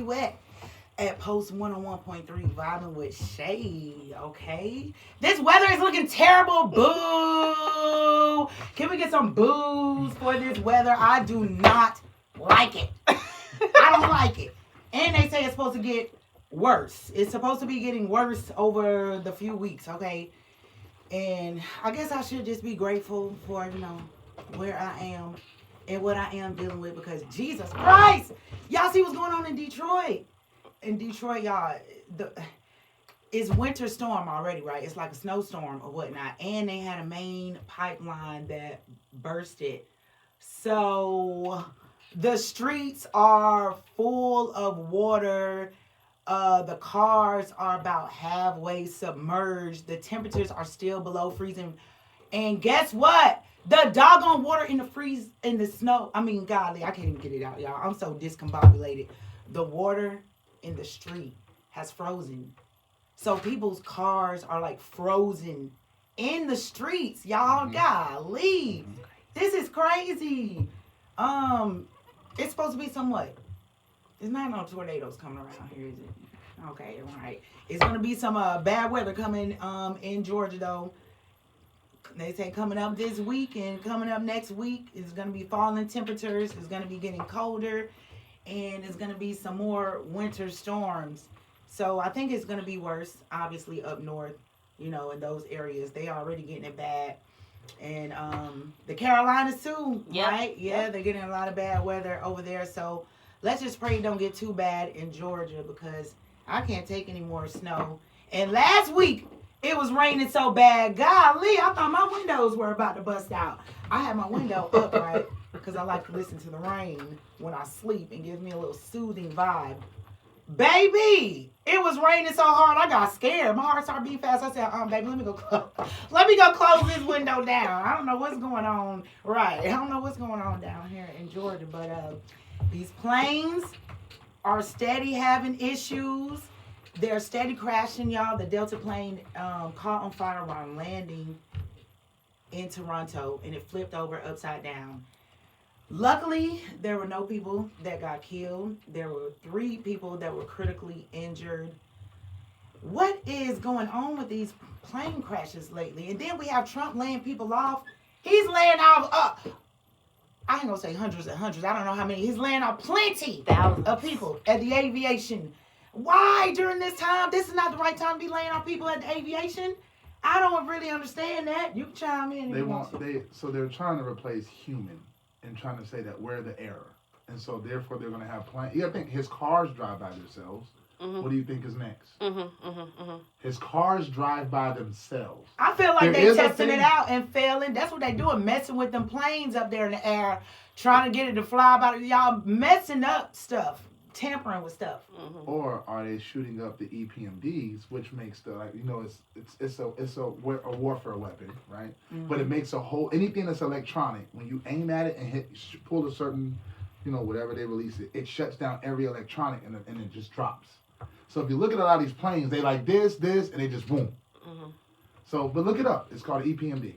where you at Post 101.3 vibing with Shay, okay? This weather is looking terrible. Boo! Can we get some boos for this weather? I do not like it. I don't like it. And they say it's supposed to get worse. It's supposed to be getting worse over the few weeks, okay? And I guess I should just be grateful for, where I am and what I am dealing with because Jesus Christ! Y'all see what's going on in Detroit? In Detroit, y'all, it's winter storm already, right? It's like a snowstorm or whatnot. And they had a main pipeline that bursted. So the streets are full of water. The cars are about halfway submerged. The temperatures are still below freezing. And guess what? The doggone water in the snow. I mean, golly, I can't even get it out, y'all. I'm so discombobulated. The water in the street has frozen. So people's cars are like frozen in the streets, y'all. Golly. This is crazy. It's supposed to be somewhat. There's not no tornadoes coming around here, is it? Okay, all right. It's gonna be some bad weather coming in Georgia though. They say coming up this week and coming up next week is gonna be falling temperatures. It's gonna be getting colder, and it's gonna be some more winter storms. So I think it's gonna be worse. Obviously up north, in those areas they already getting it bad, and the Carolinas too, right? Yeah, they're getting a lot of bad weather over there. So let's just pray it don't get too bad in Georgia because I can't take any more snow. And last week, it was raining so bad. Golly, I thought my windows were about to bust out. I had my window up, right? Because I like to listen to the rain when I sleep and gives me a little soothing vibe. Baby, it was raining so hard, I got scared. My heart started beating fast. I said, baby, let me go close this window down. I don't know what's going on. Right. I don't know what's going on down here in Georgia, but these planes are steady having issues. They're steady crashing, y'all. The Delta plane caught on fire while landing in Toronto, and it flipped over upside down. Luckily, there were no people that got killed. There were 3 people that were critically injured. What is going on with these plane crashes lately? And then we have Trump laying people off. He's laying off, I ain't gonna say hundreds and hundreds. I don't know how many. He's laying off plenty of people at the aviation. Why during this time? This is not the right time to be laying off people at the aviation. I don't really understand that. You can chime in if you want to. So they're trying to replace human and trying to say that we're the error. And so therefore they're going to have planes. I think his cars drive by themselves. Mm-hmm. What do you think is next? His cars drive by themselves. I feel like they're testing it out and failing. That's what they're doing, messing with them planes up there in the air, trying to get it to fly by. Y'all messing up stuff. Tampering with stuff. Or are they shooting up the EPMDs, which makes it's a warfare weapon, right? But it makes anything that's electronic, when you aim at it and pull a certain, whatever they release it shuts down every electronic and it just drops. So if you look at a lot of these planes, they like this, and they just boom. So, but look it up. It's called EPMD,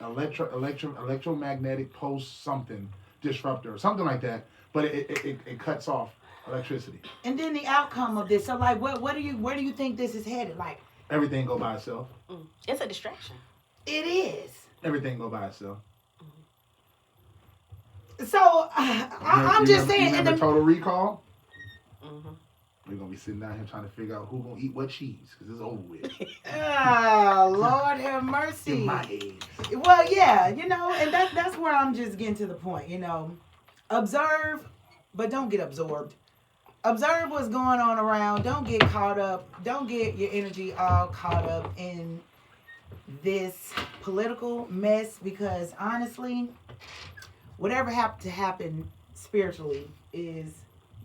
electromagnetic pulse something disruptor or something like that. But it cuts off electricity. And then the outcome of this. So like where do you think this is headed? Like everything go by itself. It's a distraction. It is. Everything go by itself. So I'm just saying. Remember Total Recall? We're gonna be sitting down here trying to figure out who gonna eat what cheese because it's over with. Oh, Lord have mercy. In my age. Well, yeah, and that's where I'm just getting to the point. Observe, but don't get absorbed. Observe what's going on around. Don't get caught up. Don't get your energy all caught up in this political mess because honestly, whatever happened to happen spiritually is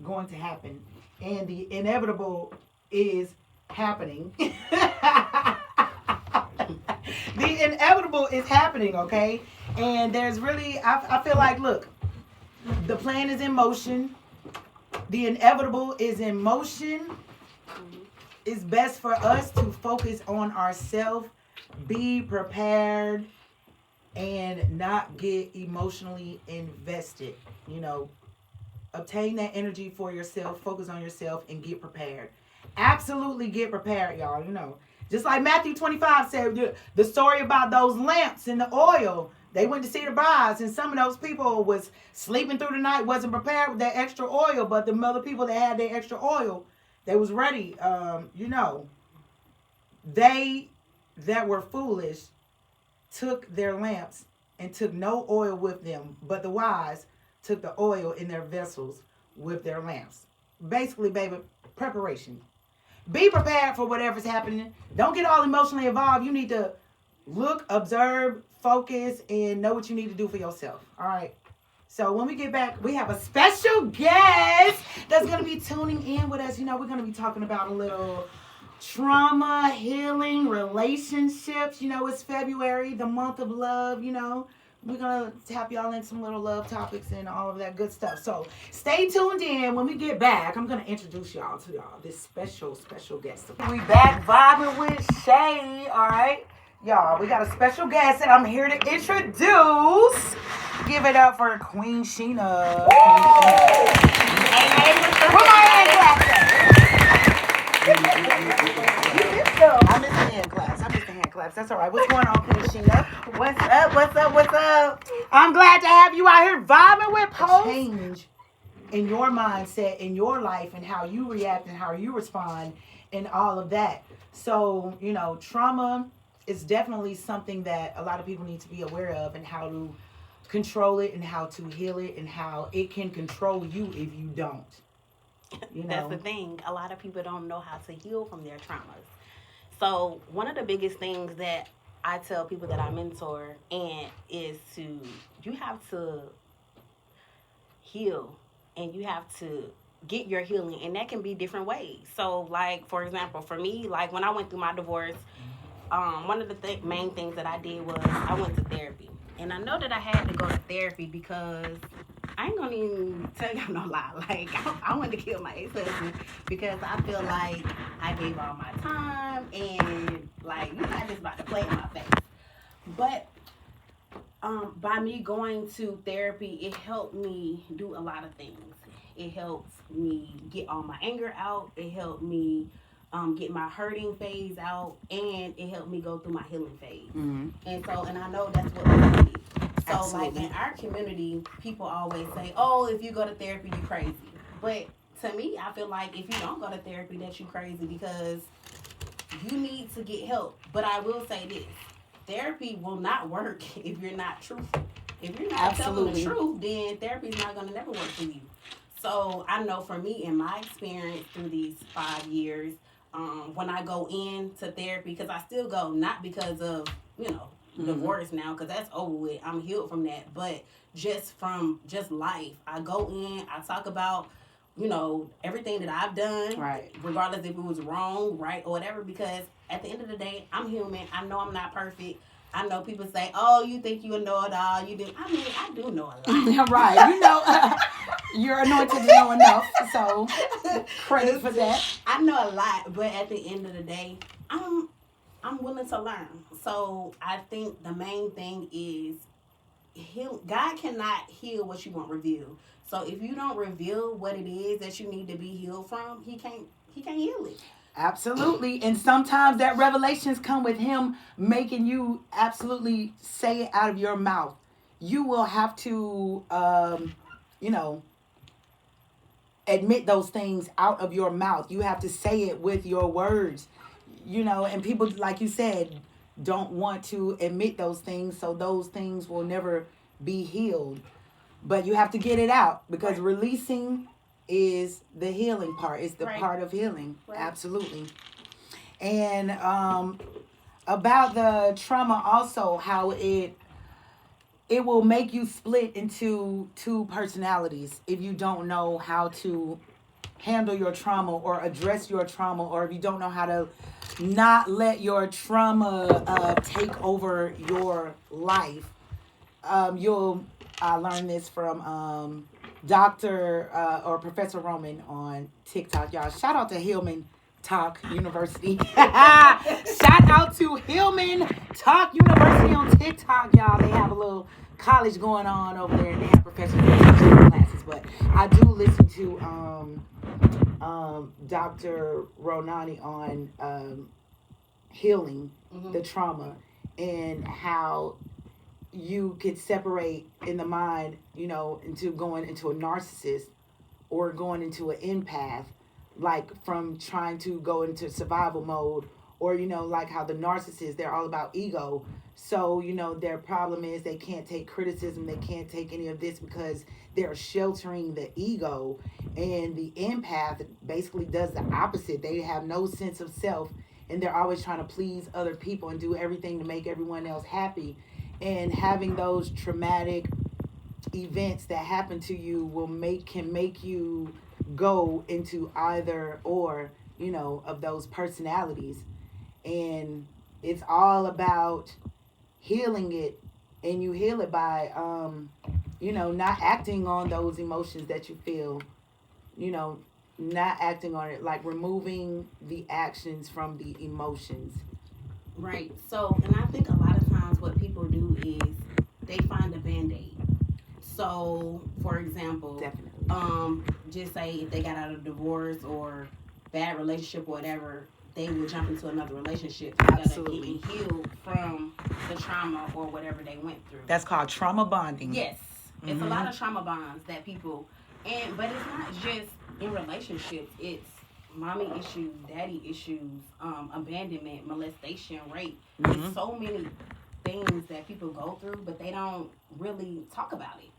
going to happen. And the inevitable is happening. The inevitable is happening, okay? And there's really, I feel like, look, the plan is in motion. The inevitable is in motion. It's best for us to focus on ourselves, be prepared, and not get emotionally invested. Obtain that energy for yourself, focus on yourself, and get prepared. Absolutely get prepared, y'all. Just like Matthew 25 said, the story about those lamps and the oil. They went to see the brides, and some of those people was sleeping through the night, wasn't prepared with that extra oil, but the other people that had their extra oil, they was ready. They that were foolish took their lamps and took no oil with them, but the wise took the oil in their vessels with their lamps. Basically, baby, preparation. Be prepared for whatever's happening. Don't get all emotionally involved. You need to look, observe, focus, and know what you need to do for yourself. All right. So when we get back, we have a special guest that's going to be tuning in with us. We're going to be talking about a little trauma, healing, relationships. It's February, the month of love. We're going to tap y'all in some little love topics and all of that good stuff. So stay tuned in. When we get back, I'm going to introduce y'all to this special guest. We back vibing with Shay. All right. Y'all, we got a special guest that I'm here to introduce. Give it up for Queen Sheena. Put my hand clap. I missed the hand claps. That's all right. What's going on, Queen Sheena? What's up? I'm glad to have you out here vibing with Post. Change in your mindset, in your life, and how you react and how you respond and all of that. So, trauma is definitely something that a lot of people need to be aware of, and how to control it and how to heal it and how it can control you if you don't. That's the thing. A lot of people don't know how to heal from their traumas. So one of the biggest things that I tell people that I mentor is you have to heal, and you have to get your healing, and that can be different ways. So, like, for example, for me, like when I went through my divorce, one of the main things that I did was I went to therapy. And I know that I had to go to therapy because I ain't gonna even tell you no lie. Like, I wanted to kill my ex-husband because I feel like I gave all my time and, like, you're not just about to play in my face. But by me going to therapy, it helped me do a lot of things. It helped me get all my anger out. It helped me get my hurting phase out, and it helped me go through my healing phase. Mm-hmm. And I know that's what we need. So, Absolutely. like, in our community, people always say, oh, if you go to therapy, you're crazy. But to me, I feel like if you don't go to therapy, that you're crazy because you need to get help. But I will say this, therapy will not work if you're not truthful. If you're not telling the truth, then therapy is not going to never work for you. So I know for me, in my experience through these 5 years, when I go into therapy, because I still go, not because of, divorce now, because that's over with. I'm healed from that. But just from life, I go in, I talk about, everything that I've done, right, regardless if it was wrong, right, or whatever, because at the end of the day, I'm human. I know I'm not perfect. I know people say, oh, you think you know it all. You do. I mean, I do know a lot. Right. You're anointed to know enough. So, credit for that. I know a lot, but at the end of the day, I'm willing to learn. So, I think the main thing is heal. God cannot heal what you won't reveal. So, if you don't reveal what it is that you need to be healed from, He can't heal it. Absolutely. And sometimes that revelations come with Him making you absolutely say it out of your mouth. You will have to, admit those things out of your mouth. You have to say it with your words, and people, like you said, don't want to admit those things. So those things will never be healed. But you have to get it out because right. Releasing is the healing part. It's the right. part of healing. Right. Absolutely. And about the trauma also, how it will make you split into two personalities if you don't know how to handle your trauma or address your trauma, or if you don't know how to not let your trauma take over your life. I learned this from Dr. Or Professor Roman on TikTok. Y'all, shout out to Hillman Talk University. Shout out to Hillman Talk University on TikTok, y'all. They have a little college going on over there, and they have professors that teach classes. But I do listen to Dr. Ronani on healing the trauma and how you could separate in the mind, into going into a narcissist or going into an empath, like from trying to go into survival mode, or like how the narcissists, they're all about ego. So their problem is they can't take criticism, they can't take any of this because they're sheltering the ego. And the empath basically does the opposite. They have no sense of self, and they're always trying to please other people and do everything to make everyone else happy. And having those traumatic events that happen to you can make you go into either or of those personalities. And it's all about healing it, and you heal it by not acting on those emotions that you feel, not acting on it, like removing the actions from the emotions. Right. So, and I think a lot of times what people do is they find a band-aid. So, for example, Definitely. just say if they got out of divorce or bad relationship or whatever, they will jump into another relationship instead of getting healed from the trauma or whatever they went through. That's called trauma bonding. Yes. It's a lot of trauma bonds that people, but it's not just in relationships. It's mommy issues, daddy issues, abandonment, molestation, rape. There's so many things that people go through, but they don't really talk about it.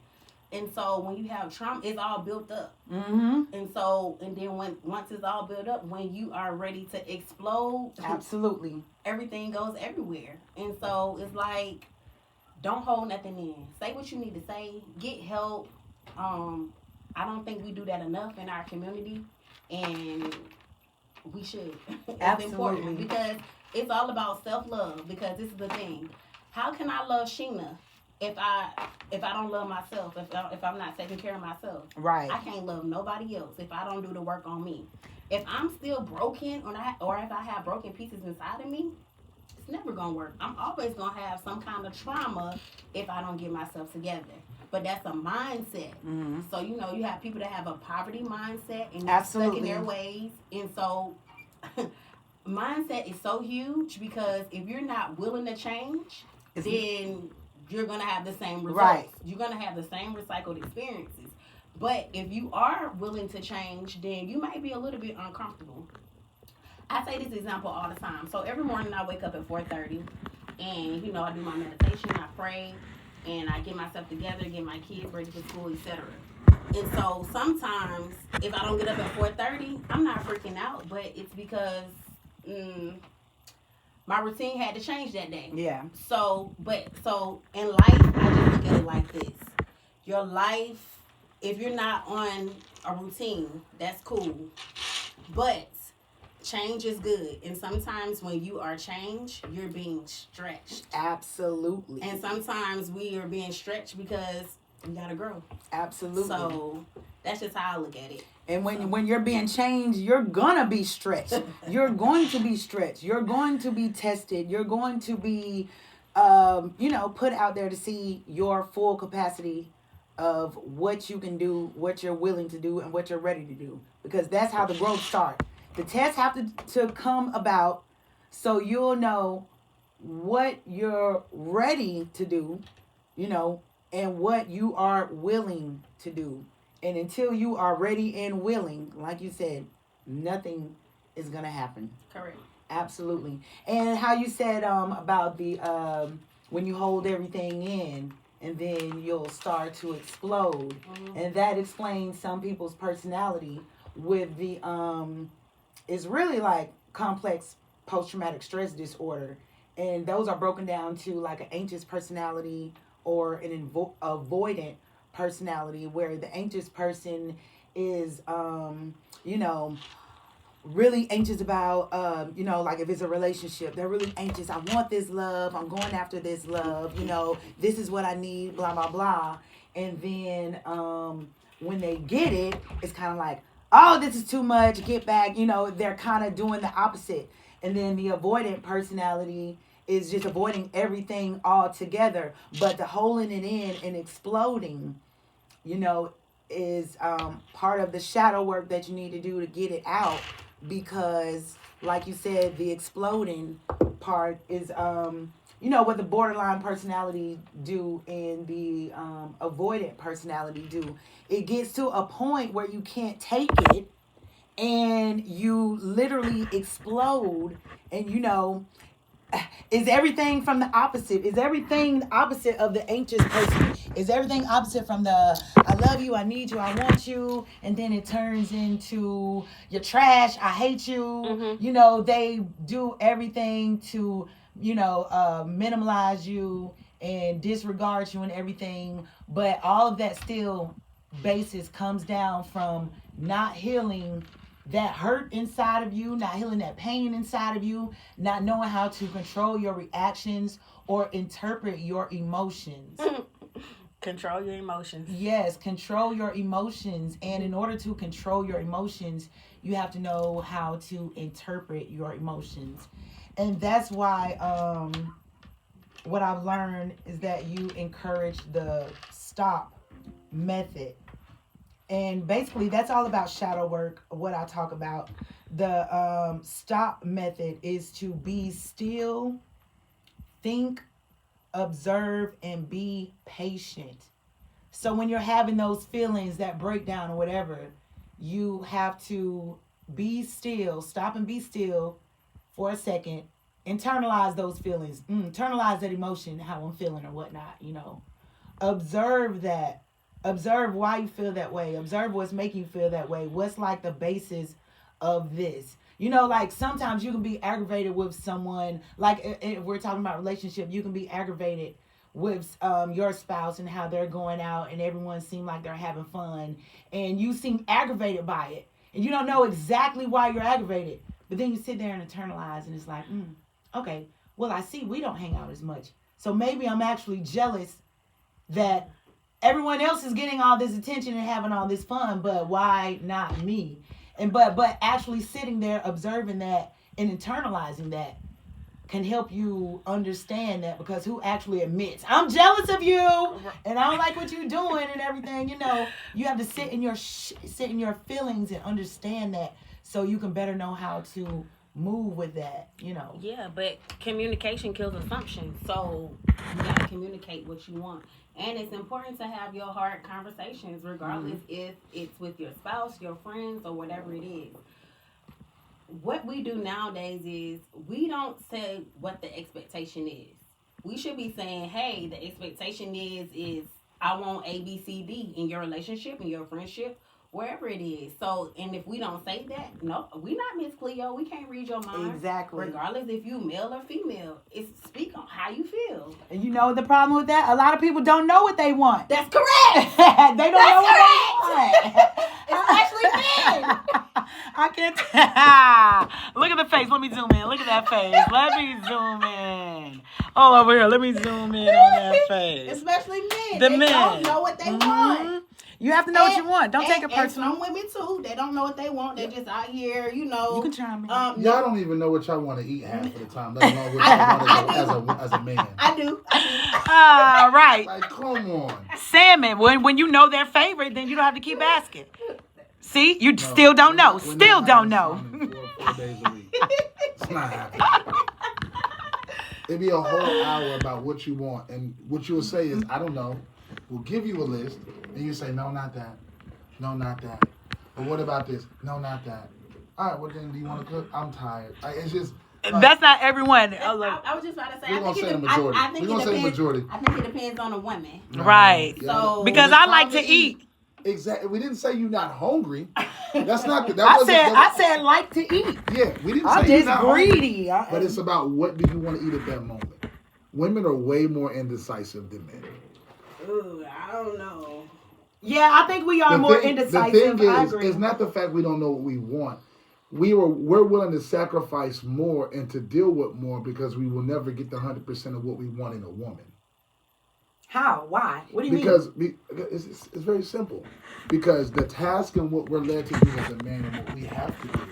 And so when you have trauma, it's all built up. And so, and then once it's all built up, when you are ready to explode, absolutely, everything goes everywhere. And so it's like, don't hold nothing in. Say what you need to say. Get help. I don't think we do that enough in our community, and we should. It's absolutely important because it's all about self-love. Because this is the thing: how can I love Sheena if I don't love myself? If I'm not taking care of myself, right? I can't love nobody else if I don't do the work on me. If I'm still broken, or if I have broken pieces inside of me, it's never gonna work. I'm always gonna have some kind of trauma if I don't get myself together. But that's a mindset. So you have people that have a poverty mindset and they're stuck in their ways. And so mindset is so huge because if you're not willing to change, then you're gonna have the same results. Right. You're gonna have the same recycled experiences. But if you are willing to change, then you might be a little bit uncomfortable. I say this example all the time. So every morning I wake up at 4:30, and I do my meditation, I pray, and I get myself together, get my kids ready for school, etc. And so sometimes if I don't get up at 4:30, I'm not freaking out, but it's because my routine had to change that day. Yeah. So in life, I just look at it like this: your life, if you're not on a routine, that's cool, but change is good. And sometimes when you are changed, you're being stretched. Absolutely. And sometimes we are being stretched because we gotta grow. Absolutely. So that's just how I look at it. And when you're being changed, you're gonna be stretched. You're going to be stretched. You're going to be tested. You're going to be put out there to see your full capacity of what you can do, what you're willing to do, and what you're ready to do. Because that's how the growth starts. The tests have to come about so you'll know what you're ready to do, and what you are willing to do. And until you are ready and willing, like you said, nothing is going to happen. Correct. Absolutely. And how you said about the when you hold everything in and then you'll start to explode. And that explains some people's personality with the it's really like complex post-traumatic stress disorder, and those are broken down to like an anxious personality or an avoidant personality, where the anxious person is really anxious about like if it's a relationship, they're really anxious. I want this love, I'm going after this love, this is what I need, blah blah blah. And then when they get it, it's kind of like, oh, this is too much, get back. They're kind of doing the opposite. And then the avoidant personality is just avoiding everything altogether. But the holding it in and exploding, you know, is part of the shadow work that you need to do to get it out. Because, like you said, the exploding part is, you know, what the borderline personality do and the avoidant personality do. It gets to a point where you can't take it and you literally explode, and you know, is everything from the opposite? Is everything the opposite of the anxious person? Is everything opposite from the I love you, I need you, I want you, and then it turns into you're trash, I hate you. Mm-hmm. You know, they do everything to, you know, minimize you and disregard you and everything. But all of that still basis comes down from not healing that hurt inside of you, not healing that pain inside of you, not knowing how to control your reactions or interpret your emotions. Control your emotions. Yes, control your emotions. And in order to control your emotions, you have to know how to interpret your emotions. And that's why what I've learned is that you encourage the stop method. And basically, that's all about shadow work, what I talk about. The stop method is to be still, think, observe, and be patient. So when you're having those feelings, that breakdown or whatever, you have to be still, stop and be still for a second, internalize those feelings, internalize that emotion, how I'm feeling or whatnot, you know. Observe that. Observe why you feel that way. Observe what's making you feel that way. What's like the basis of this? You know, like sometimes you can be aggravated with someone. Like if we're talking about relationship, you can be aggravated with your spouse and how they're going out and everyone seems like they're having fun. And you seem aggravated by it. And you don't know exactly why you're aggravated. But then you sit there and internalize and it's like, okay, well, I see we don't hang out as much. So maybe I'm actually jealous that everyone else is getting all this attention and having all this fun, but why not me? And but actually sitting there observing that and internalizing that can help you understand that, because who actually admits I'm jealous of you and I don't like what you're doing and everything, you know, you have to sit in your feelings and understand that so you can better know how to move with that, you know. Yeah, but communication kills assumption. So you gotta communicate what you want. And it's important to have your hard conversations, regardless if it's with your spouse, your friends, or whatever it is. What we do nowadays is we don't say what the expectation is. We should be saying, hey, the expectation is I want A, B, C, D in your relationship, in your friendship, wherever it is. So, and if we don't say that, no, we not Miss Cleo. We can't read your mind. Exactly. Regardless if you male or female, it's speak on how you feel. And you know the problem with that? A lot of people don't know what they want. That's correct. They don't know what they want. Especially men. I can't. Look at the face. Let me zoom in. Look at that face. Let me zoom in. All over here. Let me zoom in on that face. Especially men. The they men don't know what they want. You have to know what you want. Don't take it personal. And some women too. They don't know what they want. They're just out here, you know. You can chime in. Y'all don't even know what y'all want to eat half of the time. Let alone what y'all want as a man. I do. Right. Like, come on. Salmon. When you know their favorite, then you don't have to keep asking. See, you still don't know. Still don't know. 4 days a week. It's not happening. It'd be a whole hour about what you want, and what you will say is, I don't know. We'll give you a list, and you say, no, not that. No, not that. But what about this? No, not that. All right, what then do you want to cook? I'm tired. Like, it's just. Like, that's not everyone. I was just about to say. We're gonna say the majority. We're gonna say the majority. I think it depends on the woman. Right. So because I like to eat. Exactly. We didn't say you're not hungry. That's not. I said like to eat. Yeah, we didn't I'm say you're just not greedy. Hungry, but it's about what do you want to eat at that moment. Women are way more indecisive than men. Ooh, I don't know. Yeah, I think we are more indecisive. The thing I is, agree. it's not the fact we don't know what we want. We're willing to sacrifice more and to deal with more because we will never get the 100% of what we want in a woman. How? Why? What do you mean? Because it's very simple. Because the task and what we're led to do as a man and what we have to do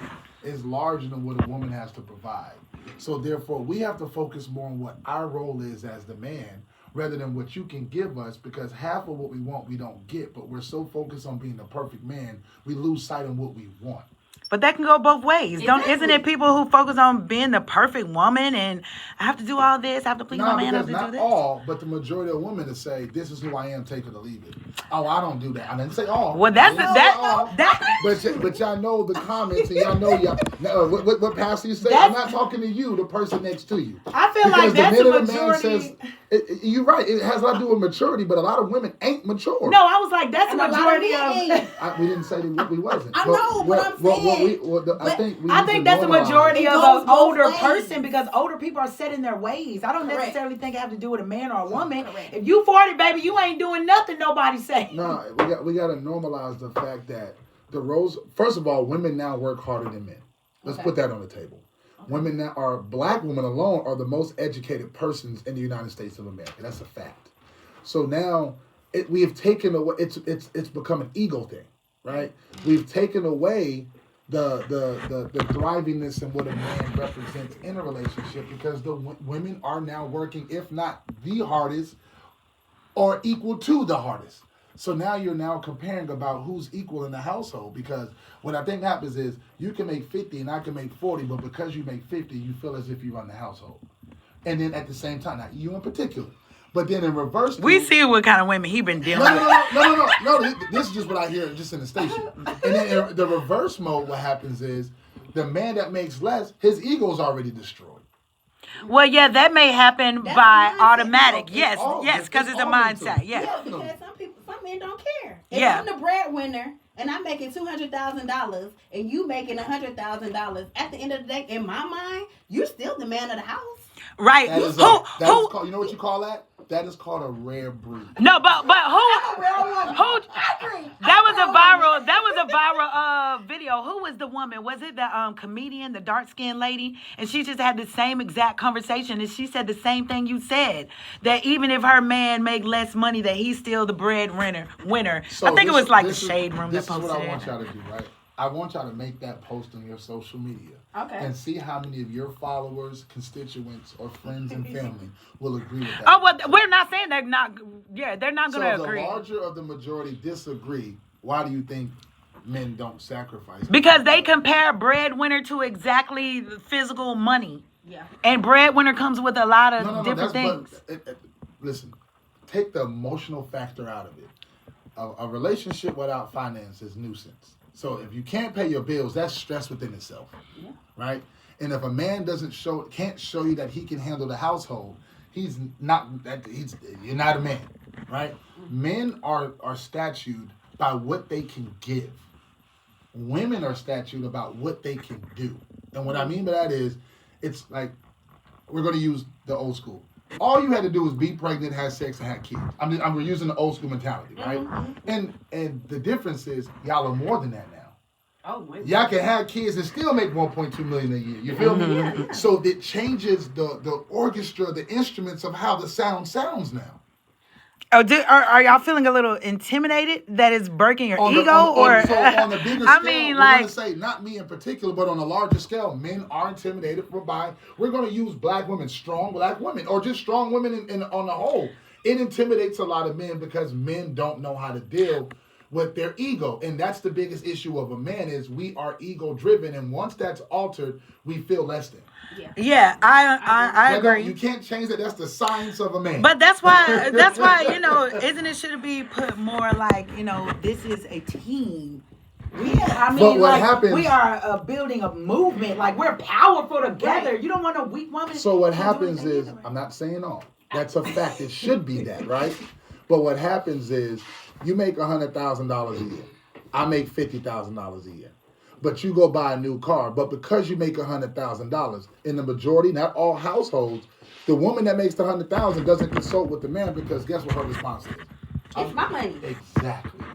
is larger than what a woman has to provide. So therefore, we have to focus more on what our role is as the man rather than what you can give us, because half of what we want we don't get, but we're so focused on being the perfect man, we lose sight of what we want. But that can go both ways. Exactly. Isn't it people who focus on being the perfect woman and I have to do all this, I have to please my man, I have to because do this? not all, but the majority of women to say, this is who I am, take it or leave it. Oh, I don't do that. I didn't say all. Well, that's But y'all know the comments, and y'all know what pastor you say. That's- I'm not talking to you, the person next to you. I feel like that's the majority. You're right. It has a lot to do with maturity, but a lot of women ain't mature. No, I was like, that's the And a lot of majority men of. ain't. We didn't say that we wasn't. I know, but I'm saying. I think that's the majority It of goes an both older ways. person, because older people are set in their ways. I don't Correct. necessarily think it have to do with a man or a woman. Correct. If you 40, baby, you ain't doing nothing nobody say. No, we got to normalize the fact that the roles. First of all, women now work harder than men. Let's put that on the table. Women now black women alone are the most educated persons in the United States of America. That's a fact. So now we have taken away. It's become an ego thing, right? We've taken away the thrivingness and what a man represents in a relationship, because the women are now working, if not the hardest, or equal to the hardest. So now you're now comparing about who's equal in the household, because what I think happens is you can make 50 and I can make 40, but because you make 50, you feel as if you run the household. And then at the same time, not you in particular, but then in reverse, We see what kind of women he been dealing with. No. This is just what I hear just in the station. And then in the reverse mode, what happens is the man that makes less, his ego's already destroyed. Well, yeah, that may happen That's by a mindset. automatic. It's Yes, all- because it's a all mindset. into it. Yeah. Yeah, because some men don't care. If Yeah. I'm the breadwinner and I'm making $200,000 and you making $100,000, at the end of the day, in my mind, you're still the man of the house. Right. That is Who? called, you know what you call that? That is called a rare breed. No, but who? I'm a real woman. Who? I agree. That was a viral video. Who was the woman? Was it the comedian, the dark skinned lady? And she just had the same exact conversation, and she said the same thing you said, that even if her man make less money, that he's still the breadwinner. So I think it was like the this is- Shade Room that This is posted what I it. want y'all to do, right? I want y'all to make that post on your social media. Okay. And see how many of your followers, constituents, or friends and family will agree with that. Oh, well, we're not saying they're not. Yeah, they're not So going if to the agree. larger of the majority disagree, why do you think men don't sacrifice? Because they compare breadwinner to exactly the physical money. Yeah. And breadwinner comes with a lot of different things. Listen, take the emotional factor out of it. A relationship without finance is nuisance. So if you can't pay your bills, that's stress within itself, right? And if a man can't show you that he can handle the household, you're not a man, right? Men are statued by what they can give. Women are statued about what they can do. And what I mean by that is, it's like, we're going to use the old school. All you had to do was be pregnant, have sex, and have kids. We're using the old school mentality, right? And the difference is y'all are more than that now. Oh, my God. Y'all can have kids and still make 1.2 million a year. You feel me? So it changes the orchestra, the instruments of how the sound sounds now. Oh, are y'all feeling a little intimidated that it's breaking your ego? So on the bigger I scale, mean, we're like, going to say, not me in particular, but on a larger scale, men are intimidated we're going to use black women, strong black women, or just strong women on the whole. It intimidates a lot of men because men don't know how to deal with their ego. And that's the biggest issue of a man is we are ego driven. And once that's altered, we feel less than. Yeah, I agree. You can't change that. That's the science of a man. But that's why, isn't it should be put more like, this is a team. But what happens, we are building a movement. Like, we're powerful together. Right. You don't want a weak woman. So what happens is, I'm not saying all. That's a fact. It should be that, right? But what happens is, you make $100,000 a year. I make $50,000 a year. But you go buy a new car. But because you make $100,000, in the majority, not all households, the woman that makes the $100,000 doesn't consult with the man because guess what her response is? It's my money. Exactly.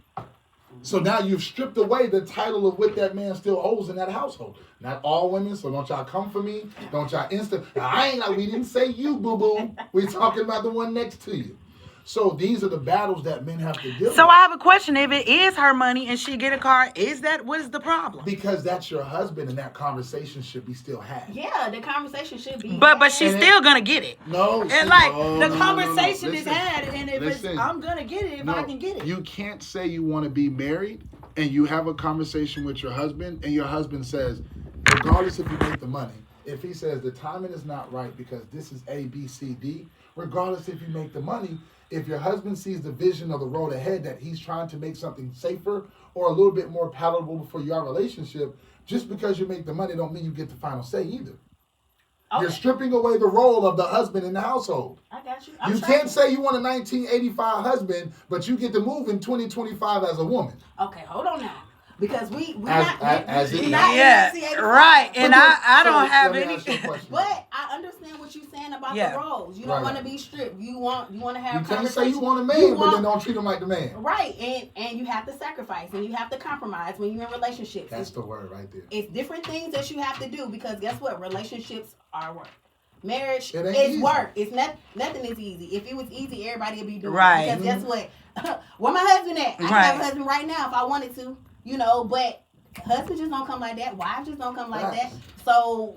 So now you've stripped away the title of what that man still owes in that household. Not all women, so don't y'all come for me. Don't y'all we didn't say you, boo-boo. We're talking about the one next to you. So these are the battles that men have to deal with. So I have a question. If it is her money and she get a car, what is the problem? Because that's your husband and that conversation should be still had. Yeah, the conversation should be. But she's still gonna get it. No. And like the conversation is had, and if I'm gonna get it if I can get it. You can't say you want to be married and you have a conversation with your husband and your husband says, regardless if you make the money, if he says the timing is not right because this is A, B, C, D, regardless if you make the money, if your husband sees the vision of the road ahead that he's trying to make something safer or a little bit more palatable for your relationship, just because you make the money don't mean you get the final say either. Okay. You're stripping away the role of the husband in the household. I got you. You can't say you want a 1985 husband, but you get to move in 2025 as a woman. Okay, hold on now. Because we right, and I don't have any. But I understand what you're saying about the roles. You don't want to be stripped. You want to have. You can't say you want a man, but then don't treat him like the man. Right, and you have to sacrifice and you have to compromise when you're in relationships. That's the word right there. It's different things that you have to do because guess what? Relationships are work. Marriage is easy. Work. It's nothing is easy. If it was easy, everybody would be doing right. it. Because guess what? Where my husband at? I can have a husband right now if I wanted to. You know, but husbands just don't come like that. Wives just don't come like that. So,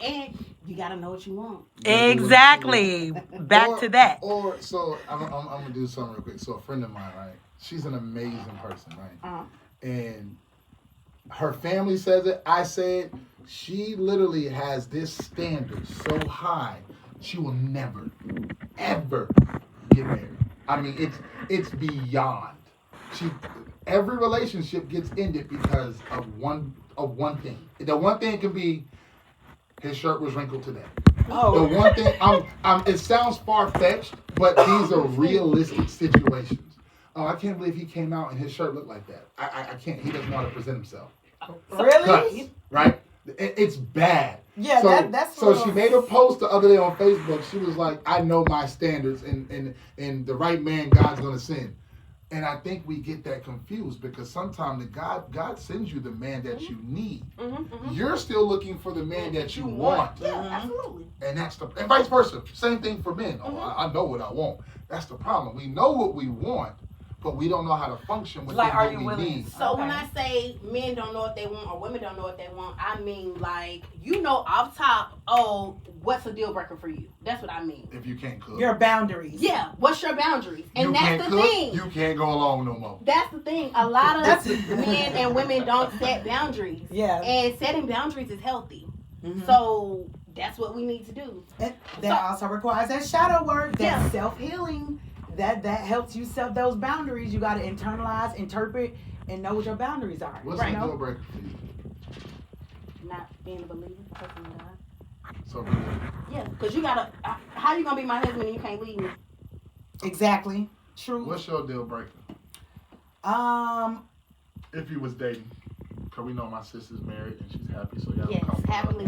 and you got to know what you want. Exactly. Back to that. So I'm going to do something real quick. So a friend of mine, right? She's an amazing person, right? Uh-huh. And her family says it. I say it. She literally has this standard so high, she will never, ever get married. I mean, it's beyond. Every relationship gets ended because of one thing. The one thing can be his shirt was wrinkled today. Oh. The one thing it sounds far-fetched, but these are realistic situations. Oh, I can't believe he came out and his shirt looked like that. I can't. He doesn't know how to present himself. Really? Cuts, right? It's bad. Yeah, so, that's so she made a post the other day on Facebook. She was like, I know my standards and the right man God's gonna send. And I think we get that confused because sometimes God sends you the man that you need. Mm-hmm. You're still looking for the man that you want. Yeah, absolutely. And and vice versa. Same thing for men. Oh, I know what I want. That's the problem. We know what we want, but we don't know how to function with what we need. So when I say men don't know what they want or women don't know what they want, I mean like off top, what's a deal breaker for you? That's what I mean. If you can't cook. Your boundaries. Yeah, what's your boundaries? And that's the thing. You can't go along no more. That's the thing. A lot of men and women don't set boundaries. Yeah. And setting boundaries is healthy. Mm-hmm. So that's what we need to do. And that also requires that shadow work, that self-healing. That helps you set those boundaries. You got to internalize, interpret, and know what your boundaries are. What's the deal breaker for you? Not being a believer, trusting God. So yeah, because you gotta. How you gonna be my husband and you can't leave me? Exactly. True. What's your deal breaker? If you was dating, because we know my sister's married and she's happy, so y'all come. Happily.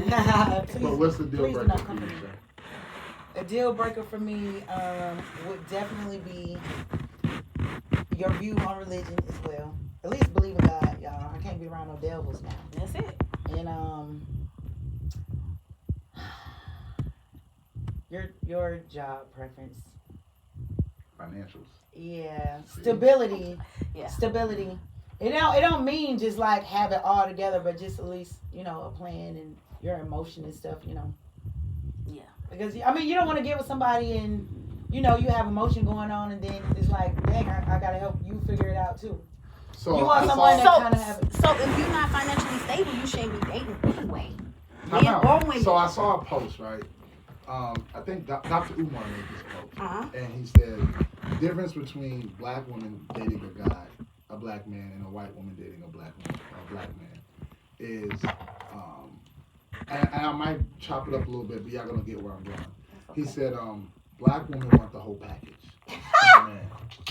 But what's the deal breaker for you, sir? A deal breaker for me would definitely be your view on religion as well. At least believe in God, y'all. I can't be around no devils now. That's it. And your job preference. Financials. Yeah. Stability. Yeah. Stability. It don't mean just like have it all together, but just at least, a plan and your emotion and stuff, Yeah. Because, you don't want to get with somebody and, you have emotion going on and then it's like, dang, I got to help you figure it out too. So you want someone that kind of have it. So if you're not financially stable, you shouldn't be dating anyway. So I saw a post, right? I think Dr. Umar made this post. And he said, the difference between black women dating a guy, a black man, and a white woman dating a black man is... And I might chop it up a little bit, but y'all gonna get where I'm going. Okay. He said, black women want the whole package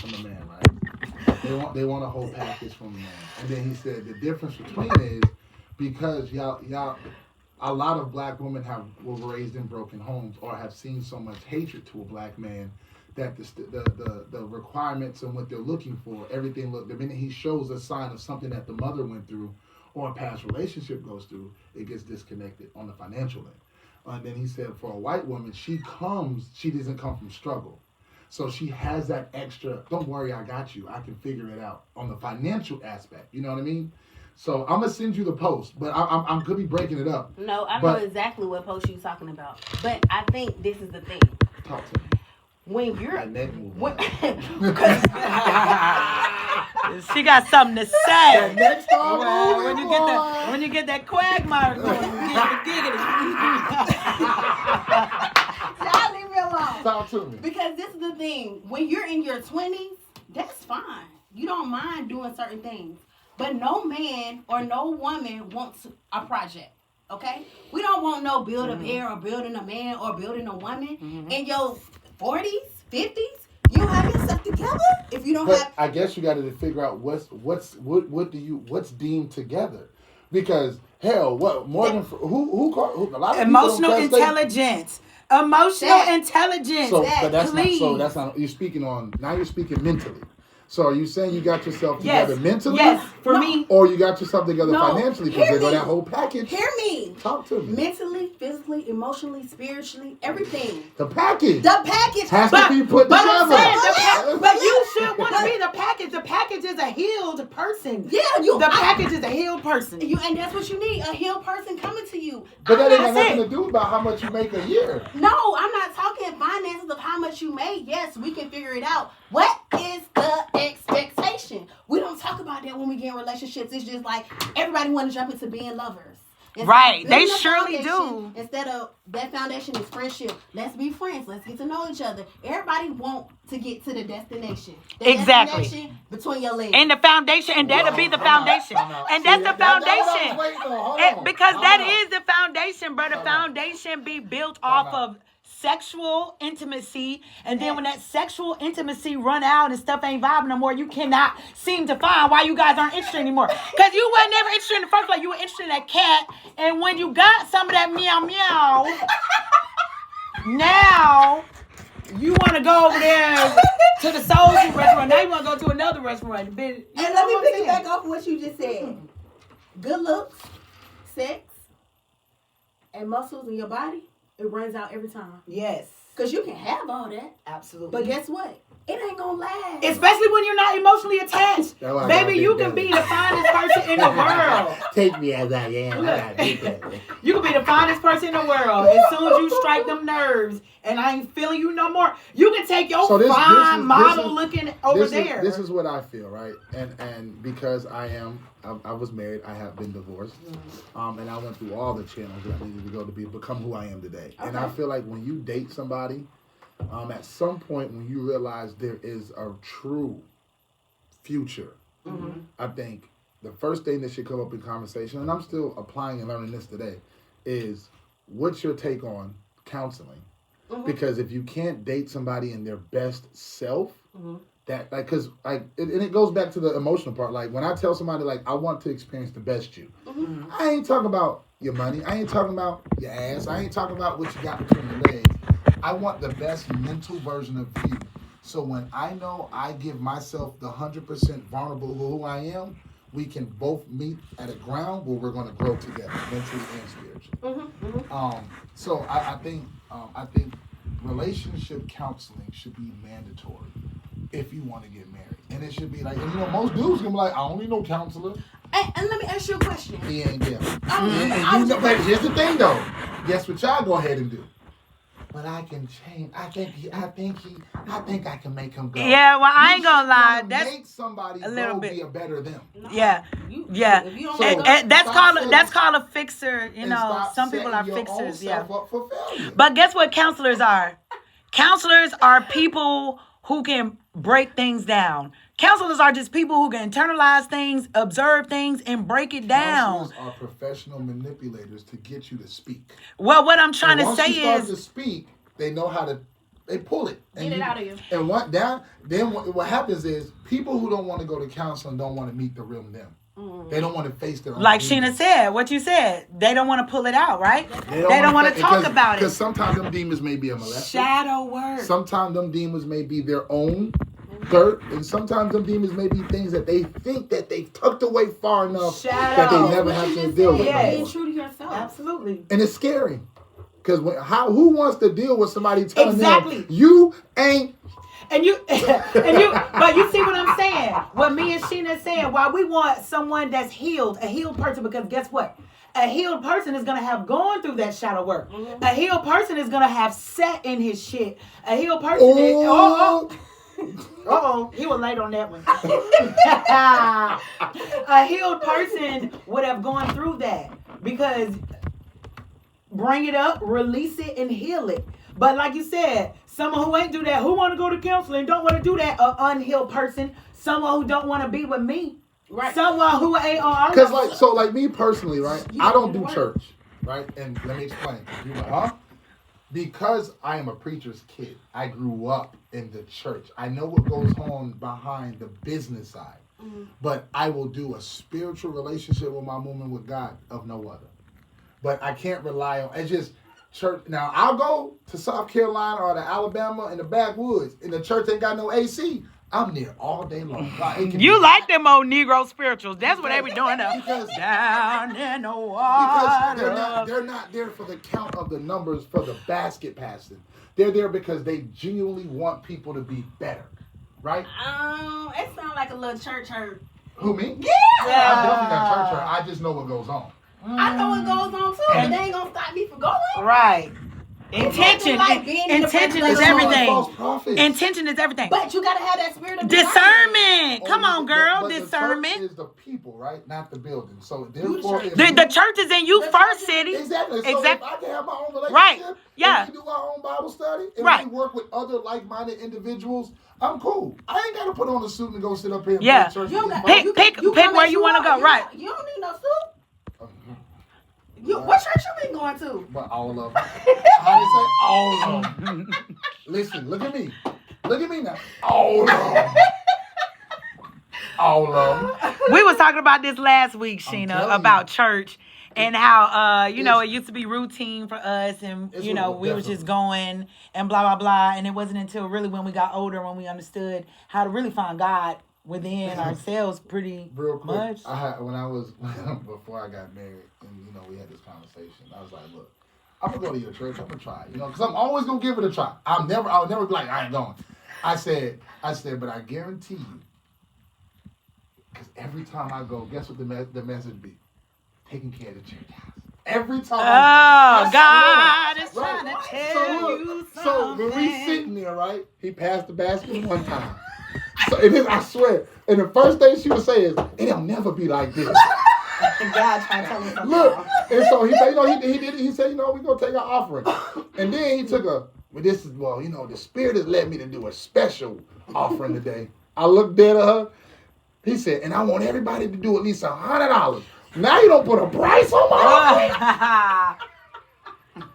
from the man, right? They want a whole package from the man. And then he said the difference between is because y'all a lot of black women were raised in broken homes or have seen so much hatred to a black man that the requirements and what they're looking for, everything the minute he shows a sign of something that the mother went through or a past relationship goes through, it gets disconnected on the financial end. And then he said for a white woman, she doesn't come from struggle. So she has that extra, don't worry, I got you. I can figure it out on the financial aspect. You know what I mean? So I'm going to send you the post, but I'm could be breaking it up. No, I know exactly what post you're talking about. But I think this is the thing. Talk to me. When you're... She got something to say. Next time, when you get that quagmire going, you get the Y'all leave me alone. Talk to me. Because this is the thing. When you're in your 20s, that's fine. You don't mind doing certain things. But no man or no woman wants a project. Okay? We don't want no build a bear or building a man or building a woman. In your 40s, 50s, you don't have yourself together if you don't have. I guess you got to figure out what's deemed together, because hell, what more than who a lot of emotional intelligence. Emotional intelligence. So, but that's not. You're speaking mentally. So are you saying you got yourself together mentally? Yes, for me. Or you got yourself together financially, because they go that whole package? Hear me. Talk to me. Mentally, physically, emotionally, spiritually, everything. The package. Has to be put together. But you should want to be the package. The package is a healed person. Yeah, package is a healed person. And that's what you need, a healed person coming to you. But that ain't got nothing to do about how much you make a year. No, I'm not talking finances of how much you make. Yes, we can figure it out. What is the expectation? We don't talk about that when we get in relationships. It's just like everybody want to jump into being lovers. Right, they surely do. Instead of that foundation is friendship. Let's be friends. Let's get to know each other. Everybody want to get to the destination. Exactly. Destination between your legs. And the foundation, and that'll be the foundation. And that's the foundation. Because that is the foundation, but the foundation be built off of sexual intimacy, and then when that sexual intimacy run out and stuff ain't vibing no more, you cannot seem to find why you guys aren't interested anymore. Because you were never interested in the first place. You were interested in that cat, and when you got some of that meow meow, now you want to go over there to the soul food restaurant. Now you want to go to another restaurant. And let me pick it back off what you just said. Good looks, sex, and muscles in your body. It runs out every time. Yes. Because you can have all that. Absolutely. But guess what? It ain't going to last. Especially when you're not emotionally attached. Baby, you can be the finest person in the world. Take me as I am. You can be the finest person in the world. As soon as you strike them nerves and I ain't feeling you no more, you can take your fine model looking over there. This is what I feel, right? And because I was married, I have been divorced. And I went through all the channels that I needed to go to become who I am today. Okay. And I feel like when you date somebody, at some point when you realize there is a true future, I think the first thing that should come up in conversation, and I'm still applying and learning this today, is what's your take on counseling? Because if you can't date somebody in their best self, that like, cause like, and it goes back to the emotional part. Like when I tell somebody like I want to experience the best you, I ain't talking about your money. I ain't talking about your ass. I ain't talking about what you got between your legs. I want the best mental version of you. So when I know I give myself the 100% vulnerable who I am, we can both meet at a ground where we're going to grow together, mentally and spiritually. So I think relationship counseling should be mandatory if you want to get married, and it should be like, and most dudes gonna be like, I don't need no counselor. And let me ask you a question. He ain't there. But here's the thing though. Guess what y'all go ahead and do? But I can change. I think I can make him go. Yeah, well, I ain't gonna lie. That's make somebody a little go bit be a better them. Yeah, yeah. That's called a fixer. You know, some people are fixers. Yeah. But guess what? Counselors are. Counselors are people who can break things down. Counselors are just people who can internalize things, observe things, and break it down. Counselors are professional manipulators to get you to speak. Well, what I'm trying to say once you start is, to speak, they know how to. They pull it. Get it out of you. And then what happens is people who don't want to go to counseling don't want to meet the real them. They don't want to face their own. Like demons. Sheena said, what you said, they don't want to pull it out, right? They don't want to talk about it. Because sometimes them demons may be a molester. Shadow work. Sometimes them demons may be their own dirt, and sometimes them demons may be things that they think that they've tucked away far enough that they never have to deal with. Being true to yourself. Absolutely. And it's scary. Because who wants to deal with somebody telling them you ain't And you, but you see what I'm saying? What me and Sheena is saying, why we want someone that's healed, a healed person, because guess what? A healed person is gonna have gone through that shadow work. A healed person is gonna have sat in his shit. A healed person is he was late on that one. A healed person would have gone through that because bring it up, release it, and heal it. But like you said, someone who ain't do that, who want to go to counseling, don't want to do that, an unhealed person, someone who don't want to be with me, right? Someone who ain't on. Because like me personally, right? I don't do church, right? And let me explain. You like, huh? Because I am a preacher's kid, I grew up in the church. I know what goes on behind the business side. But I will do a spiritual relationship with my movement with God of no other. But I can't rely on, it's just church. Now, I'll go to South Carolina or to Alabama in the backwoods, and the church ain't got no AC. I'm there all day long. You like them old Negro spirituals. That's what they be doing up. Down in the water. Because they're not there for the count of the numbers for the basket passing. They're there because they genuinely want people to be better. Right? It sounds like a little church hurt. Who, me? Yeah. I definitely got church hurt. I just know what goes on. I know what goes on too, but they ain't gonna stop me from going. Right. Intention is everything. Intention is everything. But you gotta have that spirit of discernment. Come on, girl. Discernment. The church is the people, right? Not the building. So therefore, the church is in you first, city. Exactly. So if I can have my own relationship, right? Yeah. We can do our own Bible study, and right. we work with other like-minded individuals. I'm cool. I ain't gotta put on a suit and go sit up here. And yeah. Church pick where you want to go. Right. You don't need no suit. What church you been going to? But all of them. How they say all of them. Listen, look at me. Look at me now. All of them. All of them. We was talking about this last week, Sheena, about church and how, it used to be routine for us and, we was just going and blah, blah, blah. And it wasn't until really when we got older when we understood how to really find God within ourselves pretty real quick, much. Before I got married and, we had this conversation, I was like, look, I'm going to go to your church. I'm going to try, because I'm always going to give it a try. I'll never be like, I ain't going. I said, but I guarantee you, because every time I go, guess what the message be? Taking care of the church house. Every time. God is trying to tell you something. So when we sitting there, right, he passed the basket one time. So it is, I swear. And the first thing she would say is, it'll never be like this. And God trying to tell me something. Look, and so he said, he did it. He said, we're going to take our offering. And then he took the Spirit has led me to do a special offering today. I looked dead at her. He said, and I want everybody to do at least $100. Now you don't put a price on my offering.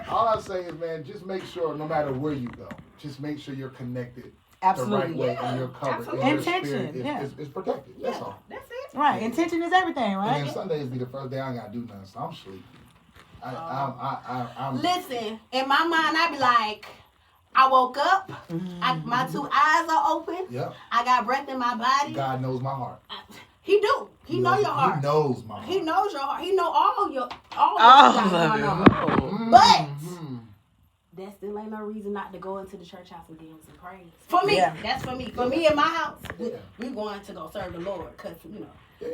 All I say is, man, just make sure no matter where you go, just make sure you're connected the right way and you're covered. And your spirit is protected. That's all. That's it. Right. Intention is everything, right? And then Sundays be the first day I ain't got to do nothing, so I'm sleeping. I'm Listen, in my mind, I be like, I woke up, my two eyes are open, I got breath in my body. God knows my heart. He do. He know your heart. He knows my heart. He knows your heart. He know all what you got going on. But that still ain't no reason not to go into the church house and give him some praise. For me, that's for me. For me in my house, we going to go serve the Lord because,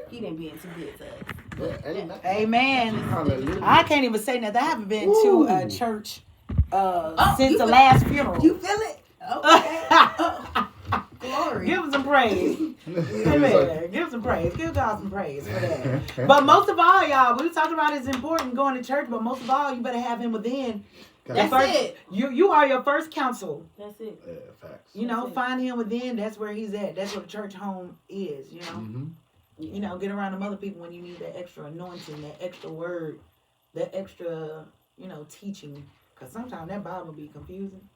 he didn't be too good to us. Amen. I can't even say nothing. I haven't been to a church since the last funeral. You feel it? Okay. Glory. Give him some praise. Amen. Give some praise. Give God some praise for that. But most of all, y'all, we talking about it's important going to church, but most of all, you better have him within. That's it. You are your first counsel. That's it. Yeah, facts. Find him within. That's where he's at. That's what a church home is, Get around them other people when you need that extra anointing, that extra word, that extra, teaching. Because sometimes that Bible be confusing.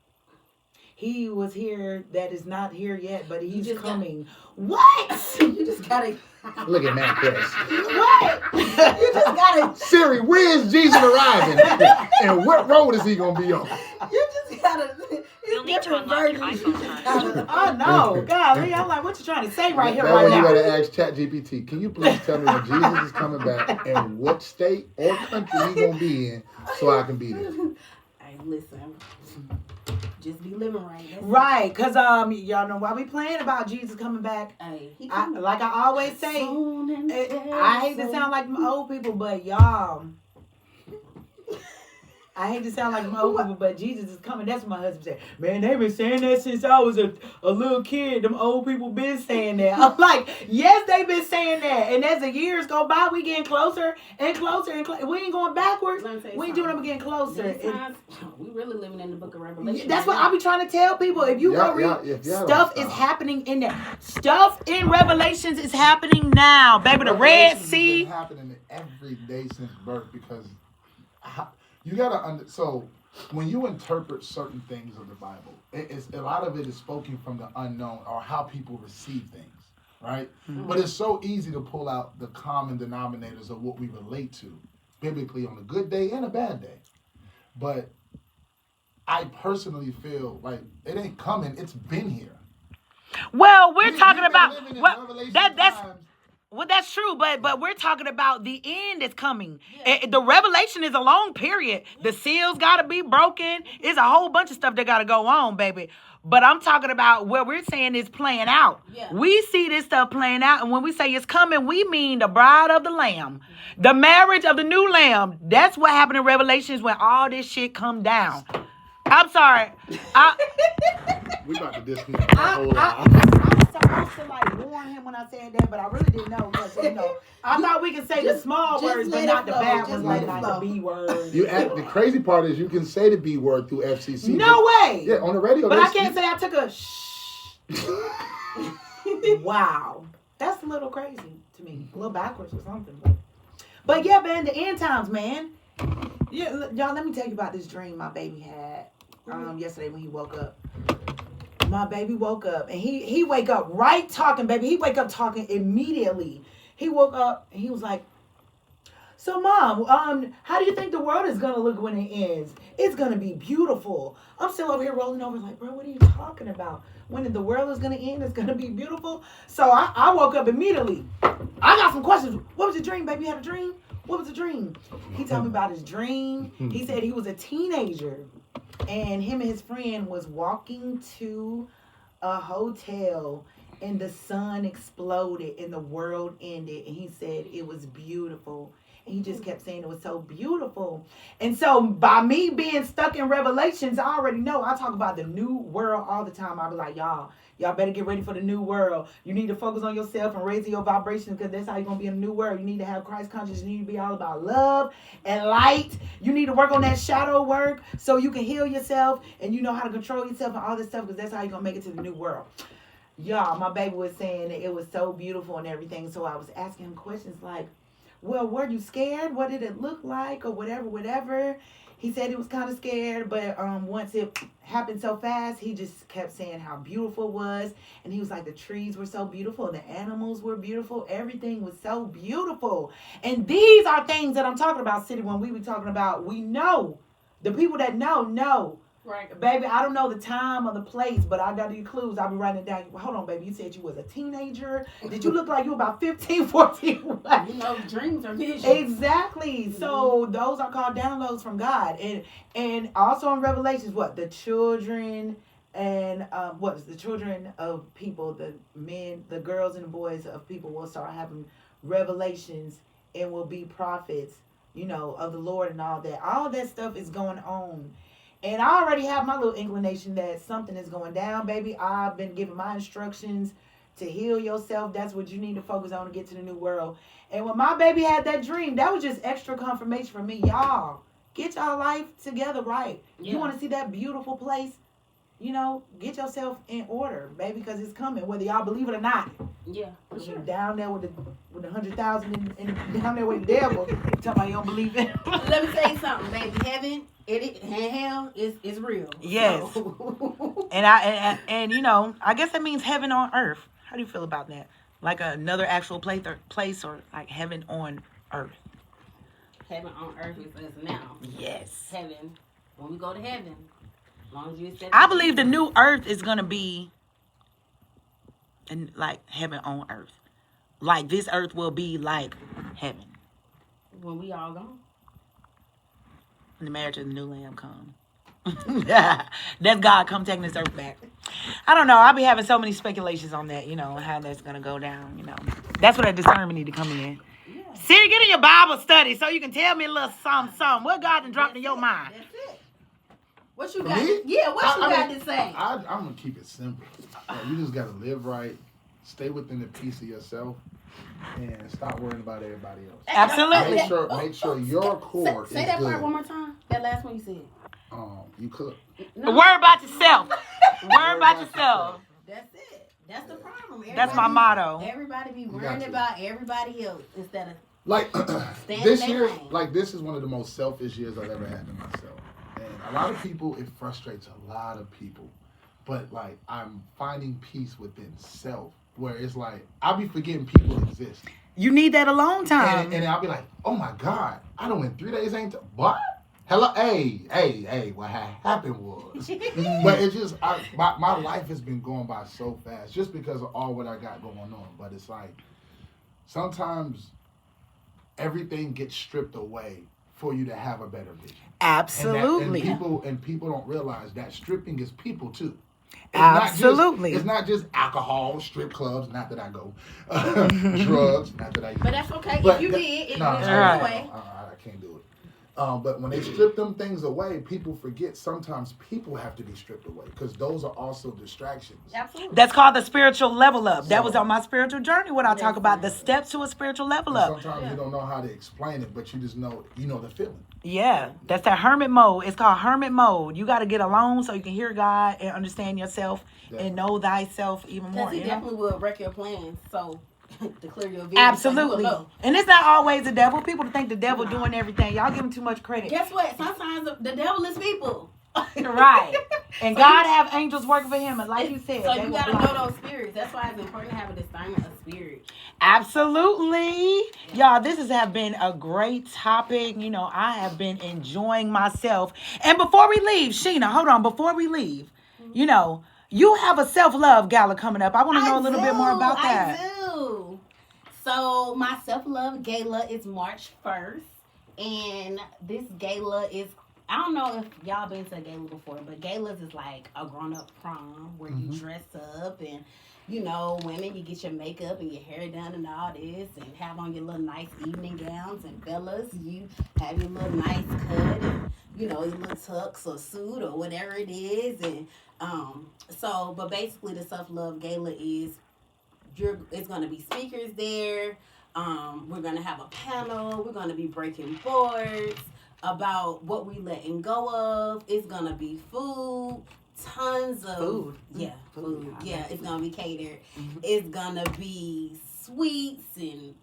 He was here that is not here yet, but he's coming. What? You just gotta look at Matt Chris. What? You just gotta Siri, where is Jesus arriving? And what road is he gonna be on? You just gotta You'll need to unlock your iPhone. Oh no, golly! I'm like, what you trying to say right here, That's right when now? You gotta ask ChatGPT. Can you please tell me when Jesus is coming back and what state or country he gonna be in, so I can be there? Hey, listen. Just be living right. That's Right, because y'all know why we playing about Jesus coming back. Hey, he Like I always say, soon and I hate to sound like them old people, but y'all, I hate to sound like them old people, but Jesus is coming. That's what my husband said. Man, they've been saying that since I was a little kid. Them old people been saying that. I'm like, yes, they've been saying that. And as the years go by, we getting closer and closer and closer. We ain't going backwards. We ain't doing them getting closer. We really living in the book of Revelation. That's what I be trying to tell people. If you go read, stuff is happening in there. Stuff in Revelations is happening now, baby. The Red Sea. Been happening every day since birth because you gotta so when you interpret certain things of the Bible, it's a lot of it is spoken from the unknown or how people receive things, right? Mm-hmm. But it's so easy to pull out the common denominators of what we relate to biblically on a good day and a bad day. But I personally feel like it ain't coming; it's been here. Well, we're talking about that's true, but we're talking about the end is coming. Yeah. The revelation is a long period. The seals got to be broken. It's a whole bunch of stuff that got to go on, baby. But I'm talking about what we're saying is playing out. Yeah. We see this stuff playing out, and when we say it's coming, we mean the bride of the Lamb, the marriage of the new Lamb. That's what happened in Revelations when all this shit come down. I'm sorry. We about to disconnect the whole lot. I was supposed to like warn him when I said that, but I really didn't know. Because, I thought we could say the small words, but not the bad ones, like the B word. The crazy part is you can say the B word through FCC. No way. Yeah, on the radio. But I can't say I took a shh. Wow. That's a little crazy to me. A little backwards or something. But yeah, man, the end times, man. Yeah, y'all, let me tell you about this dream my baby had yesterday when he woke up. My baby woke up, and he wake up right talking, baby. He wake up talking immediately. He woke up, and he was like, so, Mom, how do you think the world is going to look when it ends? It's going to be beautiful. I'm still over here rolling over like, bro, what are you talking about? When the world is going to end, it's going to be beautiful. So I woke up immediately. I got some questions. What was your dream, baby? You had a dream? What was the dream? He told me about his dream. He said he was a teenager, and him and his friend was walking to a hotel, and the sun exploded, and the world ended, and he said it was beautiful. And he just kept saying it was so beautiful. And so by me being stuck in Revelations, I already know. I talk about the new world all the time. I be like, y'all better get ready for the new world. You need to focus on yourself and raise your vibrations, because that's how you're going to be in the new world. You need to have Christ consciousness. You need to be all about love and light. You need to work on that shadow work so you can heal yourself and you know how to control yourself and all this stuff, because that's how you're going to make it to the new world. Y'all, my baby was saying that it was so beautiful and everything. So I was asking him questions like, well, were you scared? What did it look like? Or whatever. He said he was kind of scared, but once it happened so fast, he just kept saying how beautiful it was. And he was like, the trees were so beautiful. The animals were beautiful. Everything was so beautiful. And these are things that I'm talking about, City, when we be talking about, we know. The people that know. Right. Baby, I don't know the time or the place, but I got these clues. I'll be writing it down. Hold on, baby. You said you was a teenager. Did you look like you were about 15, 14? Dreams are visions. Exactly. Mm-hmm. So those are called downloads from God. And also in Revelations, what? The children and what is the children of people, the men, the girls and the boys of people will start having revelations and will be prophets, of the Lord and all that. All that stuff is going on. And I already have my little inclination that something is going down, baby. I've been given my instructions to heal yourself. That's what you need to focus on to get to the new world. And when my baby had that dream, that was just extra confirmation for me. Y'all, get y'all life together right. Yeah. You want to see that beautiful place? Get yourself in order, baby, because it's coming, whether y'all believe it or not. Yeah, for sure. Down there with the 100,000 and down there with the devil, tell me you don't believe it. Let me tell you something, baby. Heaven, hell is real. Yes. So. and I guess that means heaven on earth. How do you feel about that? Like another actual place or like heaven on earth? Heaven on earth is us now. Yes. Heaven, when we go to heaven. I believe the new earth is going to be like heaven on earth. Like this earth will be like heaven. When we all gone. When the marriage of the new lamb comes. That's God come taking this earth back. I don't know. I'll be having so many speculations on that, how that's going to go down, That's where that discernment need to come in. Yeah. Siri, get in your Bible study so you can tell me a little something. What God done dropped in your mind? That's it. What you got? Yeah, what you got to say? I'm going to keep it simple. You just got to live right, stay within the peace of yourself, and stop worrying about everybody else. Absolutely. Make sure your core is Say that good. part one more time. That last one you said. You cook. No. Worry about yourself. Worry about yourself. That's it. That's the problem. That's my motto. Everybody be worrying about everybody else instead of like this year. Like this is one of the most selfish years I've ever had to myself. And a lot of people, it frustrates a lot of people. But like I'm finding peace within self, where it's like I'll be forgetting people exist. You need that alone time. And I'll be like, oh my God, I done went 3 days ain't what? Hello, hey, what happened was. But it's just, my life has been going by so fast just because of all what I got going on. But it's like, sometimes everything gets stripped away for you to have a better vision. Absolutely. And people don't realize that stripping is people too. Absolutely. It's not just alcohol, strip clubs, not that I go, drugs, not that I use. But that's okay. But if you did, it no, was I can't do it. But when they strip them things away, people forget sometimes people have to be stripped away because those are also distractions. Absolutely. That's called the spiritual level up. That was on my spiritual journey when I talk about the steps to a spiritual level up. Sometimes you don't know how to explain it, but you just know, the feeling. Yeah, that's that hermit mode. It's called hermit mode. You got to get alone so you can hear God and understand yourself and know thyself even more. Because he definitely will wreck your plans. So to clear your vision. Absolutely. So and it's not always the devil. People think the devil doing everything. Y'all give him too much credit. Guess what? Sometimes the devil is people. Right. And so God have angels working for him. And like you said. So you got to know those spirits. That's why it's important to have a discernment of spirit. Absolutely. Y'all, this has been a great topic. I have been enjoying myself. And before we leave, Sheena, hold on. Before we leave, you have a self-love gala coming up. I want to know a little bit more about that. I do. So my self-love gala is March 1st. And this gala is, I don't know if y'all been to a gala before, but galas is like a grown-up prom where you dress up and, women, you get your makeup and your hair done and all this and have on your little nice evening gowns. And fellas, you have your little nice cut and, your little tux or suit or whatever it is. And but basically the self-love gala is, it's going to be speakers there. We're going to have a panel. We're going to be breaking boards about what we letting go of. It's going to be food, tons of food. Yeah, food. Yeah, it's going to be catered. It's going to be sweets and,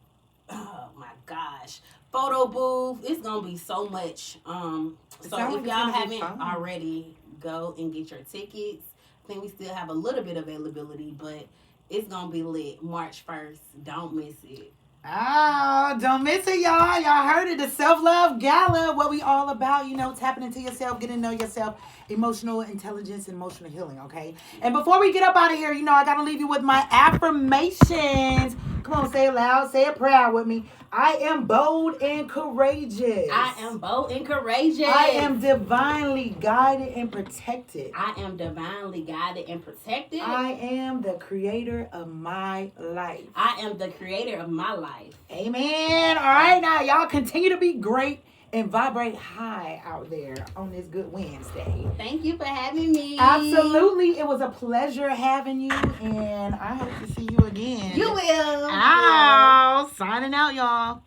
oh my gosh, photo booth. It's going to be so much. So if y'all haven't already, go and get your tickets. I think we still have a little bit of availability, but it's going to be lit March 1st. Don't miss it. Oh, don't miss it, y'all. Y'all heard it. The Self-Love Gala. What we all about, tapping into yourself, getting to know yourself, emotional intelligence, and emotional healing, okay? And before we get up out of here, I got to leave you with my affirmations. Come on, say it loud. Say it proud with me. I am bold and courageous. I am bold and courageous. I am divinely guided and protected. I am divinely guided and protected. I am the creator of my life. I am the creator of my life. Amen. All right, now y'all continue to be great and vibrate high out there on this good Wednesday. Thank you for having me. Absolutely. It was a pleasure having you, and I hope to see you again. You will. Ow. Signing out, y'all.